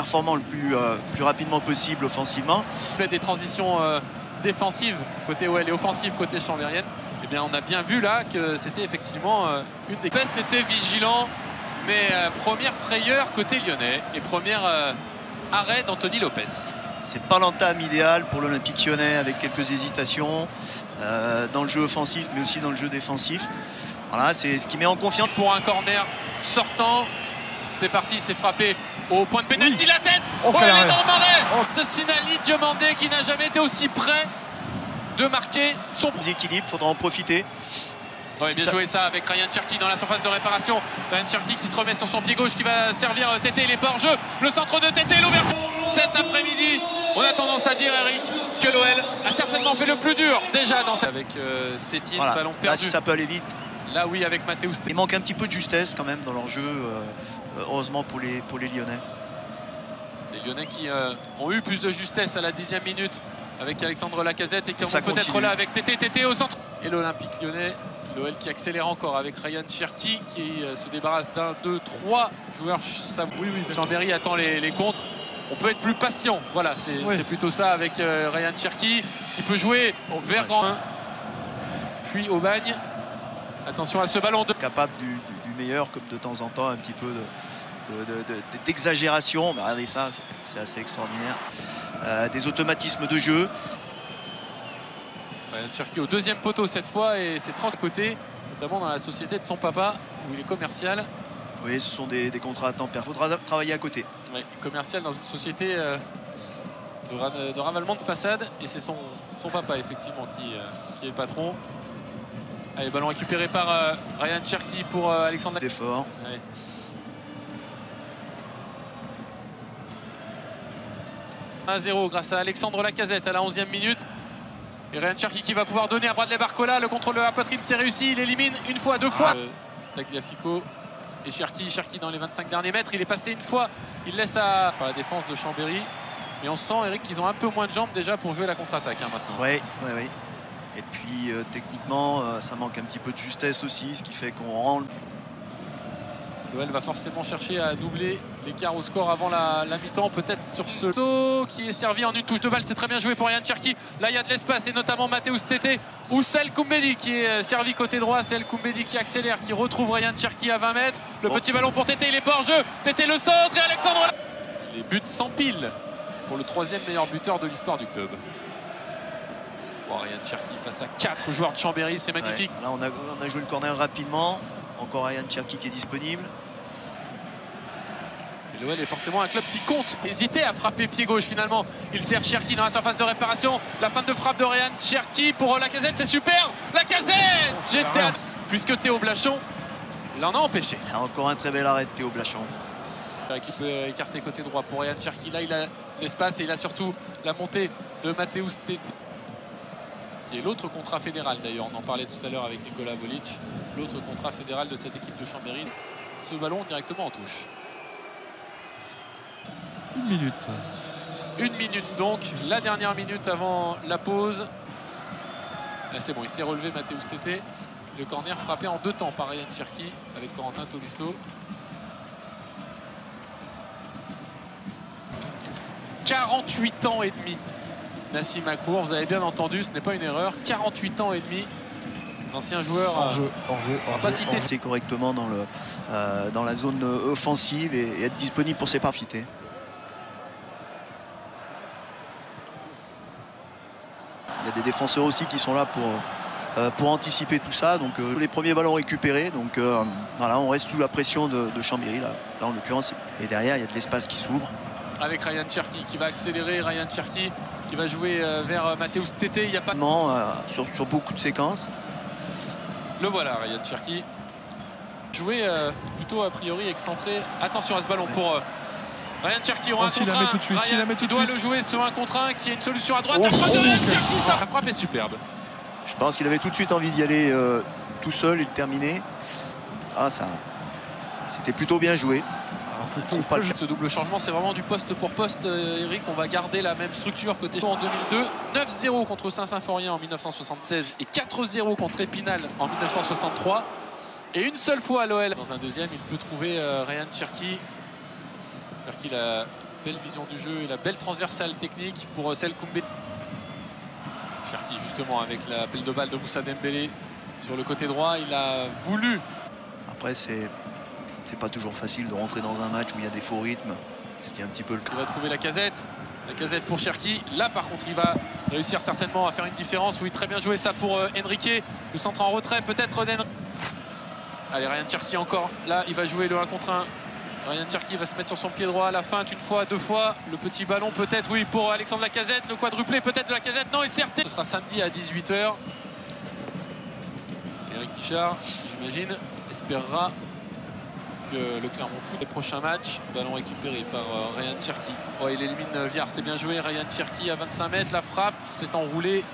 performant le plus rapidement possible offensivement. Des transitions défensives côté OL et offensives côté chambérienne. Eh bien, on a bien vu là que c'était effectivement une des... C'était vigilant, mais première frayeur côté lyonnais et première arrêt d'Anthony Lopez. C'est pas l'entame idéale pour l'Olympique lyonnais avec quelques hésitations dans le jeu offensif mais aussi dans le jeu défensif. Voilà, c'est ce qui met en confiance. Pour un corner sortant, c'est parti, c'est frappé au point de pénalty, la tête. Oh, elle est dans le marais de Sinali Diomandé qui n'a jamais été aussi près de marquer son équilibre, il faudra en profiter. Ouais, bien joué ça avec Ryan Cherki dans la surface de réparation. Ryan Cherki qui se remet sur son pied gauche, qui va servir Tété, il est pas hors jeu. Le centre de Tété, l'ouverture. Cet après-midi, on a tendance à dire, Eric, que l'OL a certainement fait le plus dur déjà dans cette... Avec Sétine, voilà. ballon perdu. Là, si ça peut aller vite. Là, oui, avec Mathéus. Il manque un petit peu de justesse quand même dans leur jeu, heureusement pour les Lyonnais. Les Lyonnais qui ont eu plus de justesse à la 10e minute avec Alexandre Lacazette et qui vont peut-être là avec Tété au centre. Et l'Olympique lyonnais, l'OL qui accélère encore avec Ryan Cherki qui se débarrasse d'un, deux, trois joueurs. Chambéry attend les contres. On peut être plus patient. Voilà, c'est plutôt ça avec Ryan Cherki qui peut jouer vers Grand 1. Puis Aubagne. Attention à ce ballon. Capable du meilleur, comme de temps en temps, un petit peu d'exagération. Mais regardez ça, c'est assez extraordinaire. Des automatismes de jeu. Ryan Cherki au deuxième poteau cette fois et c'est 30 côtés, notamment dans la société de son papa où il est commercial. Oui, ce sont des contrats à temps plein. Il faudra travailler à côté. Oui, commercial dans une société de ravalement de façade et c'est son papa effectivement qui est le patron. Allez, ballon récupéré par Ryan Cherki pour Alexandre. D'effort. Ouais. « 1-0 grâce à Alexandre Lacazette à la 11e minute. Et Ryan Cherki qui va pouvoir donner à Bradley Barcola. Le contrôle de la poitrine, c'est réussi. Il élimine une fois, deux fois. Tagliafico et Cherki dans les 25 derniers mètres. Il est passé une fois. Il laisse par la défense de Chambéry. Et on sent, Eric, qu'ils ont un peu moins de jambes déjà pour jouer la contre-attaque maintenant. Oui. Et puis techniquement, ça manque un petit peu de justesse aussi, ce qui fait qu'on rend... L'OL va forcément chercher à doubler l'écart au score avant la mi-temps, peut-être sur ce saut qui est servi en une touche de balle. C'est très bien joué pour Ryan Cherki. Là, il y a de l'espace et notamment Mathéus Tété ou Sel Koumbedi qui est servi côté droit. Sel Koumbedi qui accélère, qui retrouve Ryan Cherki à 20 mètres. Le petit ballon pour Tété, il est pas hors jeu. Tété le centre et Alexandre... Les buts s'empilent pour le 3e meilleur buteur de l'histoire du club. Ryan Cherki face à 4 joueurs de Chambéry, c'est magnifique. Ouais, là, on a joué le corner rapidement. Encore Ryan Cherki qui est disponible. L'OL est forcément un club qui compte. Hésiter à frapper pied gauche finalement. Il sert Cherki dans la surface de réparation. La fin de frappe de Ryan Cherki pour Lacazette, c'est super. Lacazette, puisque Théo Blachon l'en a empêché. Il y a encore un très bel arrêt de Théo Blachon. Qui peut écarter côté droit pour Ryan Cherki. Là, il a l'espace et il a surtout la montée de Mathéus Tété. Qui est l'autre contrat fédéral d'ailleurs. On en parlait tout à l'heure avec Nicolas Volic. L'autre contrat fédéral de cette équipe de Chambéry. Ce ballon directement en touche. 1 minute. 1 minute donc, la dernière minute avant la pause. Là c'est bon, il s'est relevé Mathéus Tété. Le corner frappé en 2 temps par Ryan Cherki avec Corentin Tolisso. 48 ans et demi. Nassim Akour, vous avez bien entendu, ce n'est pas une erreur. 48 ans et demi. L'ancien joueur hors-jeu. Pas cité correctement dans la zone offensive et être disponible pour ses parties. Il y a des défenseurs aussi qui sont là pour anticiper tout ça. Donc les premiers ballons récupérés. Donc voilà, on reste sous la pression de Chambéry là en l'occurrence. Et derrière, il y a de l'espace qui s'ouvre. Avec Ryan Cherki qui va accélérer, Ryan Cherki qui va jouer vers Mathéus Tété. Il n'y a pas sur beaucoup de séquences. Le voilà, Ryan Cherki. Jouer plutôt a priori excentré. Attention à ce ballon pour Ryan Cherki. Il tout de suite. Ryan qui doit le jouer sur 1 contre 1, qui est une solution à droite. La frappe de Ryan Cherki, la frappe est superbe. Je pense qu'il avait tout de suite envie d'y aller tout seul et de terminer. Ah, ça, c'était plutôt bien joué. Ce double changement, c'est vraiment du poste pour poste, Eric. On va garder la même structure côté en 2002. 9-0 contre Saint-Symphorien en 1976 et 4-0 contre Épinal en 1963. Et une seule fois à l'OL. Dans un deuxième, il peut trouver Ryan Cherki. Cherki, la belle vision du jeu et la belle transversale technique pour Selkoumbe. Cherki justement avec l'appel de balle de Moussa Dembélé sur le côté droit. Il a voulu. Après, c'est pas toujours facile de rentrer dans un match où il y a des faux rythmes. Ce qui est un petit peu le cas. Il va trouver la casette. La casette pour Cherki. Là, par contre, il va réussir certainement à faire une différence. Oui, très bien joué ça pour Enrique. Le centre en retrait, peut-être d'Enrique. Allez, Ryan Cherki encore. Là, il va jouer le 1 contre 1. Ryan Cherki va se mettre sur son pied droit à la feinte une fois, deux fois. Le petit ballon peut-être, oui, pour Alexandre Lacazette. Le quadruplé peut-être de Lacazette. Non, il s'est reté. Ce sera samedi à 18 h. Eric Guichard, j'imagine, espérera que le Clermont Foot les prochains matchs. Ballon récupéré par Ryan Cherki. Oh, il élimine Viard, c'est bien joué. Ryan Cherki à 25 mètres. La frappe s'est enroulée.